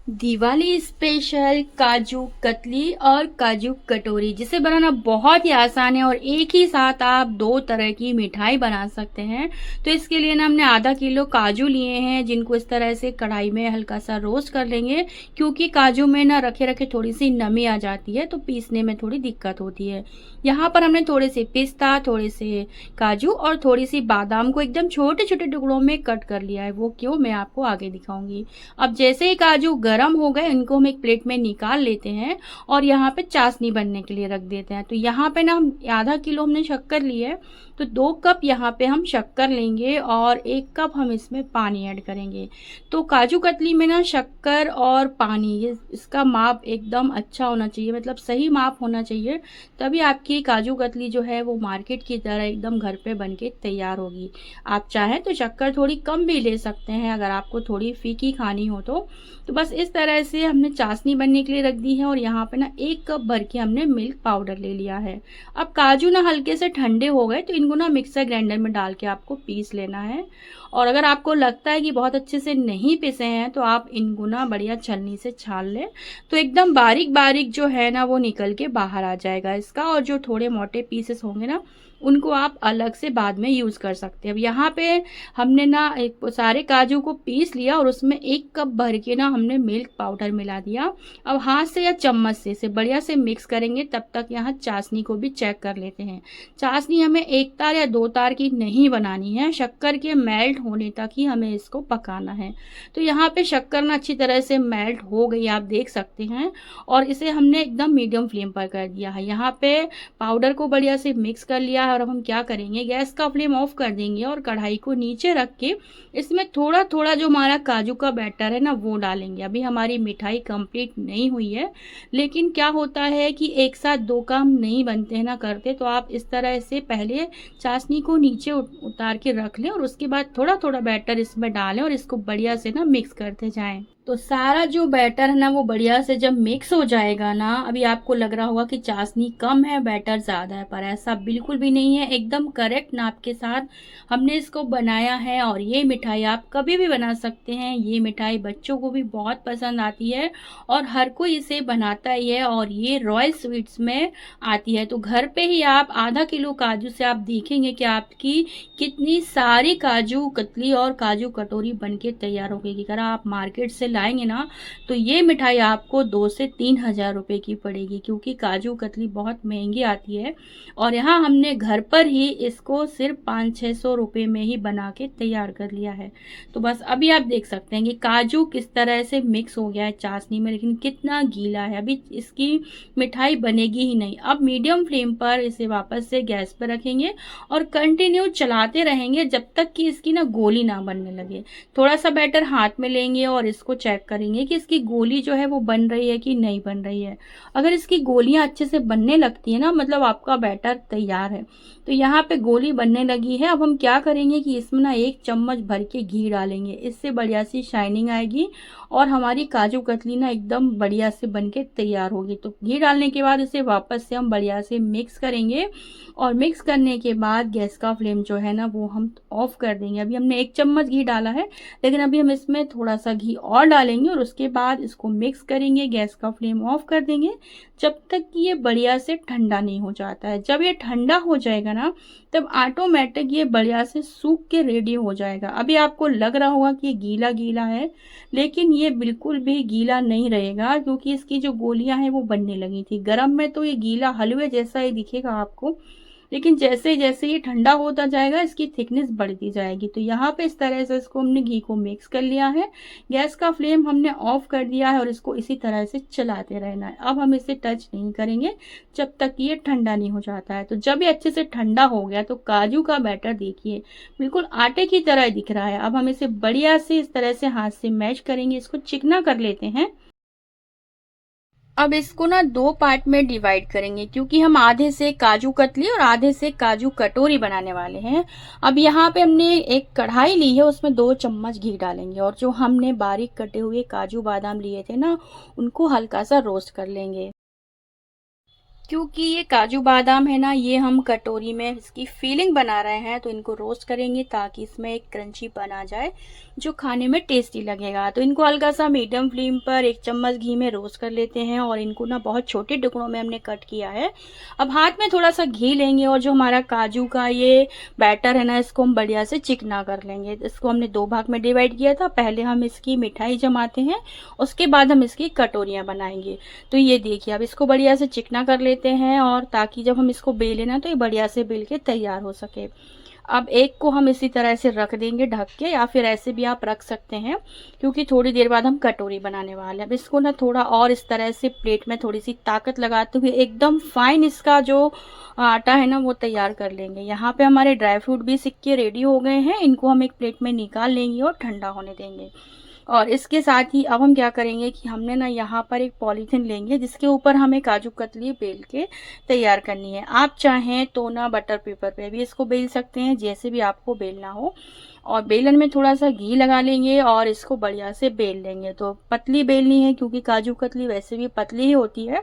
Diwali special kaju katli और काजू कटोरी, जिसे बनाना बहुत ही आसान है और एक ही साथ आप दो तरह की मिठाई बना सकते हैं। तो इसके लिए ना हमने आधा किलो काजू लिए हैं, जिनको इस तरह से कढ़ाई में हल्का सा रोस्ट कर लेंगे, क्योंकि काजू में ना रखे रखे थोड़ी सी नमी आ जाती है तो पीसने में थोड़ी दिक्कत होती है। यहाँ पर हमने थोड़े से पिस्ता, थोड़े से काजू और थोड़ी सी बादाम को एकदम छोटे छोटे टुकड़ों में कट कर लिया है। वो क्यों, मैं आपको आगे दिखाऊंगी। अब जैसे ही काजू गर्म हो गए, इनको हम एक प्लेट में निकाल लेते हैं और यहाँ पे चाशनी बनने के लिए रख देते हैं। तो यहाँ पे ना हम आधा किलो हमने शक्कर ली है, तो 2 कप यहाँ पे हम शक्कर लेंगे और 1 कप हम इसमें पानी ऐड करेंगे। तो काजू कतली में ना शक्कर और पानी, ये इसका माप एकदम अच्छा होना चाहिए, मतलब सही माप होना चाहिए, तभी आपकी काजू कतली जो है वो मार्केट की तरह एकदम घर पे बन के तैयार होगी। आप चाहें तो शक्कर थोड़ी कम भी ले सकते हैं अगर आपको थोड़ी फीकी खानी हो तो बस इस तरह से हमने चाशनी बनने के लिए रख दी है और यहाँ पे ना 1 कप भर के हमने मिल्क पाउडर ले लिया है। अब काजू ना हल्के से ठंडे हो गए तो इनको ना मिक्सर ग्राइंडर में डाल के आपको पीस लेना है। और अगर आपको लगता है कि बहुत अच्छे से नहीं पिसे हैं तो आप इनको ना बढ़िया छलनी से छान लें, तो एकदम बारीक बारीक जो है ना वो निकल के बाहर आ जाएगा इसका। और जो थोड़े मोटे पीसेस होंगे ना, उनको आप अलग से बाद में यूज़ कर सकते हैं। अब यहाँ पे हमने ना एक सारे काजू को पीस लिया और उसमें 1 कप भर के ना हमने मिल्क पाउडर मिला दिया। अब हाथ से या चम्मच से इसे बढ़िया से मिक्स करेंगे, तब तक यहाँ चाशनी को भी चेक कर लेते हैं। चाशनी हमें 1 तार या 2 तार की नहीं बनानी है, शक्कर के मेल्ट होने तक ही हमें इसको पकाना है। तो यहाँ पे शक्कर ना अच्छी तरह से मेल्ट हो गई, आप देख सकते हैं, और इसे हमने एकदम मीडियम फ्लेम पर कर दिया है। यहाँ पे पाउडर को बढ़िया से मिक्स कर लिया है और अब हम क्या करेंगे, गैस का फ्लेम ऑफ कर देंगे और कढ़ाई को नीचे रख के इसमें थोड़ा थोड़ा जो हमारा काजू का बैटर है ना वो डालेंगे। अभी हमारी मिठाई कंप्लीट नहीं हुई है, लेकिन क्या होता है कि एक साथ दो काम नहीं बनते हैं ना करते, तो आप इस तरह से पहले चाशनी को नीचे उतार के रख लें और उसके बाद थोड़ा थोड़ा बैटर इसमें डालें और इसको बढ़िया से ना मिक्स करते जाएं। तो सारा जो बैटर है ना वो बढ़िया से जब मिक्स हो जाएगा ना, अभी आपको लग रहा होगा कि चाशनी कम है बैटर ज़्यादा है, पर ऐसा बिल्कुल भी नहीं है। एकदम करेक्ट नाप के साथ हमने इसको बनाया है और ये मिठाई आप कभी भी बना सकते हैं। ये मिठाई बच्चों को भी बहुत पसंद आती है और हर कोई इसे बनाता ही है, और ये रॉयल स्वीट्स में आती है। तो घर पे ही आप आधा किलो काजू से आप देखेंगे कि आपकी कितनी सारी काजू कतली और काजू कटोरी बन के तैयार हो गई। अगर आप मार्केट से लाएंगे ना तो ये मिठाई आपको 2 से 3 हज़ार रुपए की पड़ेगी, क्योंकि काजू कतली बहुत महंगी आती है और यहाँ हमने घर पर ही इसको सिर्फ 500-600 रुपए में ही बना के तैयार कर लिया है। तो बस अभी आप देख सकते हैं कि काजू किस तरह से मिक्स हो गया है चाशनी में, लेकिन कितना गीला है, अभी इसकी मिठाई बनेगी ही नहीं। अब मीडियम फ्लेम पर इसे वापस से गैस पर रखेंगे और कंटिन्यू चलाते रहेंगे जब तक कि इसकी ना गोली ना बनने लगे। थोड़ा सा बैटर हाथ में लेंगे और इसको चेक करेंगे कि इसकी गोली जो है वो बन रही है कि नहीं बन रही है। अगर इसकी गोलियां अच्छे से बनने लगती है ना, मतलब आपका बैटर तैयार है। तो यहाँ पे गोली बनने लगी है। अब हम क्या करेंगे कि इसमें ना 1 चम्मच भर के घी डालेंगे, इससे बढ़िया सी शाइनिंग आएगी और हमारी काजू कतली ना एकदम बढ़िया से बन के तैयार होगी। तो घी डालने के बाद इसे वापस से हम बढ़िया से मिक्स करेंगे और मिक्स करने के बाद गैस का फ्लेम जो है ना वो हम ऑफ कर देंगे। अभी हमने 1 चम्मच घी डाला है, लेकिन अभी हम इसमें थोड़ा सा घी और डालेंगे और उसके बाद इसको मिक्स करेंगे, गैस का फ्लेम ऑफ कर देंगे जब तक कि ये बढ़िया से ठंडा नहीं हो जाता है। जब ये ठंडा हो जाएगा ना, तब ऑटोमेटिक ये बढ़िया से सूख के रेडी हो जाएगा। अभी आपको लग रहा होगा कि ये गीला गीला है, लेकिन ये बिल्कुल भी गीला नहीं रहेगा, क्योंकि इसकी जो गोलियां हैं वो बनने लगी थी। गर्म में तो ये गीला हलवे जैसा ही दिखेगा आपको, लेकिन जैसे जैसे ये ठंडा होता जाएगा इसकी थिकनेस बढ़ती जाएगी। तो यहाँ पे इस तरह से इसको हमने घी को मिक्स कर लिया है, गैस का फ्लेम हमने ऑफ कर दिया है और इसको इसी तरह से चलाते रहना है। अब हम इसे टच नहीं करेंगे जब तक ये ठंडा नहीं हो जाता है। तो जब ये अच्छे से ठंडा हो गया तो काजू का बैटर देखिए बिल्कुल आटे की तरह दिख रहा है। अब हम इसे बढ़िया से इस तरह से हाथ से मैश करेंगे, इसको चिकना कर लेते हैं। अब इसको ना 2 पार्ट में डिवाइड करेंगे, क्योंकि हम आधे से काजू कतली और आधे से काजू कटोरी बनाने वाले हैं। अब यहाँ पे हमने एक कढ़ाई ली है, उसमें 2 चम्मच घी डालेंगे और जो हमने बारीक कटे हुए काजू बादाम लिए थे ना, उनको हल्का सा रोस्ट कर लेंगे। क्योंकि ये काजू बादाम है ना, ये हम कटोरी में इसकी फीलिंग बना रहे हैं, तो इनको रोस्ट करेंगे ताकि इसमें एक क्रंची बन आ जाए जो खाने में टेस्टी लगेगा। तो इनको हल्का सा मीडियम फ्लेम पर 1 चम्मच घी में रोस्ट कर लेते हैं और इनको ना बहुत छोटे टुकड़ों में हमने कट किया है। अब हाथ में थोड़ा सा घी लेंगे और जो हमारा काजू का ये बैटर है ना, इसको हम बढ़िया से चिकना कर लेंगे। इसको हमने 2 भाग में डिवाइड किया था। पहले हम इसकी मिठाई जमाते हैं, उसके बाद हम इसकी कटोरियाँ बनाएंगे। तो ये देखिए, अब इसको बढ़िया से चिकना कर लेते हैं और ताकि जब हम इसको बेलें ना, तो ये बढ़िया से बेल के तैयार हो सके। अब एक को हम इसी तरह से रख देंगे ढक के, या फिर ऐसे भी आप रख सकते हैं, क्योंकि थोड़ी देर बाद हम कटोरी बनाने वाले हैं। अब इसको ना थोड़ा और इस तरह से प्लेट में थोड़ी सी ताकत लगाते हुए एकदम फाइन इसका जो आटा है ना, वो तैयार कर लेंगे। यहाँ पे हमारे ड्राई फ्रूट भी सिक्के रेडी हो गए हैं। इनको हम एक प्लेट में निकाल लेंगे और ठंडा होने देंगे। और इसके साथ ही अब हम क्या करेंगे कि हमने ना यहाँ पर एक पॉलीथिन लेंगे जिसके ऊपर हमें काजू कतली बेल के तैयार करनी है। आप चाहें तो ना बटर पेपर पे भी इसको बेल सकते हैं, जैसे भी आपको बेलना हो। और बेलन में थोड़ा सा घी लगा लेंगे और इसको बढ़िया से बेल लेंगे। तो पतली बेलनी है क्योंकि काजू कतली वैसे भी पतली ही होती है।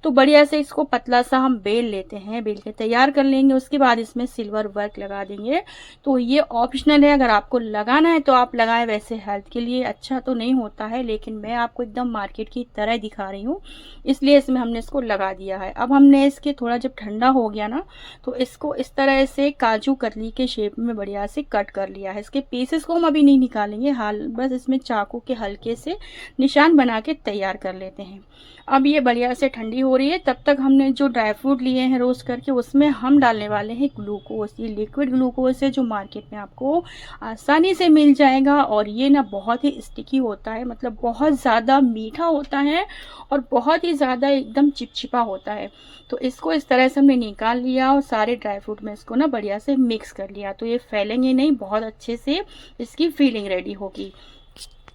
तो बढ़िया से इसको पतला सा हम बेल लेते हैं, बेल के तैयार कर लेंगे। उसके बाद इसमें सिल्वर वर्क लगा देंगे। तो ये ऑप्शनल है, अगर आपको लगाना है तो आप लगाएं। वैसे हेल्थ के लिए अच्छा तो नहीं होता है, लेकिन मैं आपको एकदम मार्केट की तरह दिखा रही हूँ, इसलिए इसमें हमने इसको लगा दिया है। अब हमने इसके थोड़ा जब ठंडा हो गया ना, तो इसको इस तरह से काजू कतली के शेप में बढ़िया से कट कर लिया है। इसके पीसेस को हम अभी नहीं निकालेंगे, हाल बस इसमें चाकू के हल्के से निशान बना के तैयार कर लेते हैं। अब ये बढ़िया से ठंडी हो रही है, तब तक हमने जो ड्राई फ्रूट लिए हैं रोस्ट करके, उसमें हम डालने वाले हैं ग्लूकोज। ये लिक्विड ग्लूकोज है जो मार्केट में आपको आसानी से मिल जाएगा। और ये ना बहुत ही स्टिकी होता है, मतलब बहुत ज़्यादा मीठा होता है और बहुत ही ज़्यादा एकदम चिपचिपा होता है। तो इसको इस तरह से हमने निकाल लिया और सारे ड्राई फ्रूट में इसको ना बढ़िया से मिक्स कर लिया। तो ये फैलेंगे नहीं, बहुत अच्छे से इसकी फीलिंग रेडी होगी।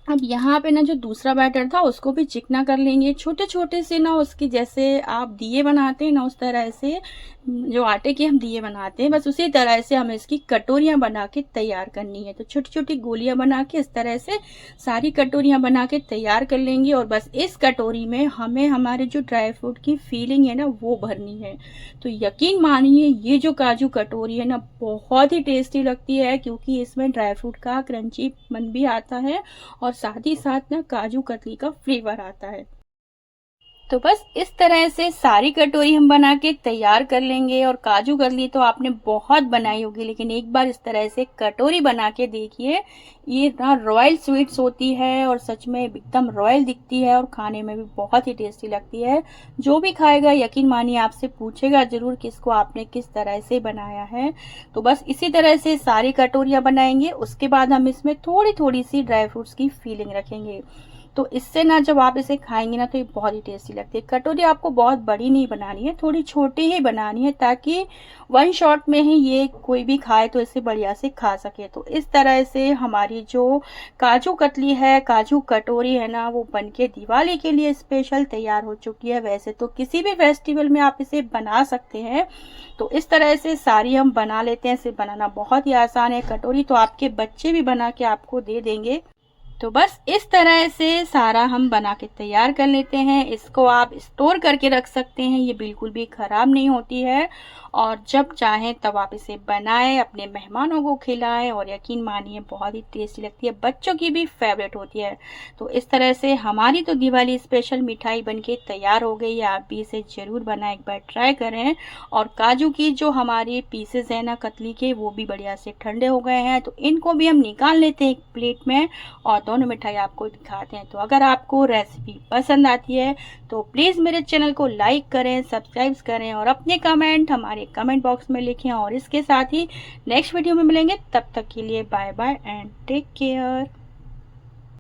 अब यहाँ पे ना जो दूसरा बैटर था उसको भी चिकना कर लेंगे, छोटे छोटे से ना, उसकी जैसे आप दिए बनाते हैं ना, उस तरह से जो आटे के हम दिए बनाते हैं, बस उसी तरह से हमें इसकी कटोरियाँ बना के तैयार करनी है। तो छोटी छोटी गोलियां बना के इस तरह से सारी कटोरियाँ बना के तैयार कर लेंगे। और बस इस कटोरी में हमें हमारे जो ड्राई फ्रूट की फीलिंग है ना, वो भरनी है। तो यकीन मानिए, ये जो काजू कटोरी है ना, बहुत ही टेस्टी लगती है, क्योंकि इसमें ड्राई फ्रूट का क्रंची मन भी आता है और साथ ही साथ ना काजू कतली का फ्लेवर आता है। तो बस इस तरह से सारी कटोरी हम बना के तैयार कर लेंगे। और काजू कतली तो आपने बहुत बनाई होगी, लेकिन एक बार इस तरह से कटोरी बना के देखिए। ये ना रॉयल स्वीट्स होती है और सच में एकदम रॉयल दिखती है और खाने में भी बहुत ही टेस्टी लगती है। जो भी खाएगा यकीन मानिए आपसे पूछेगा जरूर कि इसको आपने किस तरह से बनाया है। तो बस इसी तरह से सारी कटोरियां बनाएंगे। उसके बाद हम इसमें थोड़ी थोड़ी सी ड्राई फ्रूट्स की फीलिंग रखेंगे। तो इससे ना जब आप इसे खाएंगे ना, तो ये बहुत ही टेस्टी लगती है। कटोरी आपको बहुत बड़ी नहीं बनानी है, थोड़ी छोटी ही बनानी है, ताकि वन शॉट में ही ये कोई भी खाए तो इसे बढ़िया से खा सके। तो इस तरह से हमारी जो काजू कतली है, काजू कटोरी है ना, वो बनके दिवाली के लिए स्पेशल तैयार हो चुकी है। वैसे तो किसी भी फेस्टिवल में आप इसे बना सकते हैं। तो इस तरह से सारी हम बना लेते हैं। इसे बनाना बहुत ही आसान है। कटोरी तो आपके बच्चे भी बना के आपको दे देंगे। तो बस इस तरह से सारा हम बना के तैयार कर लेते हैं। इसको आप स्टोर करके रख सकते हैं, ये बिल्कुल भी खराब नहीं होती है। और जब चाहें तब आप इसे बनाएं, अपने मेहमानों को खिलाएं और यकीन मानिए बहुत ही टेस्टी लगती है, बच्चों की भी फेवरेट होती है। तो इस तरह से हमारी तो दिवाली स्पेशल मिठाई बनके तैयार हो गई है। आप भी इसे ज़रूर बनाएं, एक बार ट्राई करें। और काजू की जो हमारी पीसेस है ना कतली के, वो भी बढ़िया से ठंडे हो गए हैं। तो इनको भी हम निकाल लेते हैं एक प्लेट में और दोनों मिठाई आपको दिखाते हैं। तो अगर आपको रेसिपी पसंद आती है तो प्लीज़ मेरे चैनल को लाइक करें, सब्सक्राइब करें और अपने कमेंट हमारे कमेंट बॉक्स में लिखें। और इसके साथ ही नेक्स्ट वीडियो में मिलेंगे, तब तक के लिए bye bye and take care.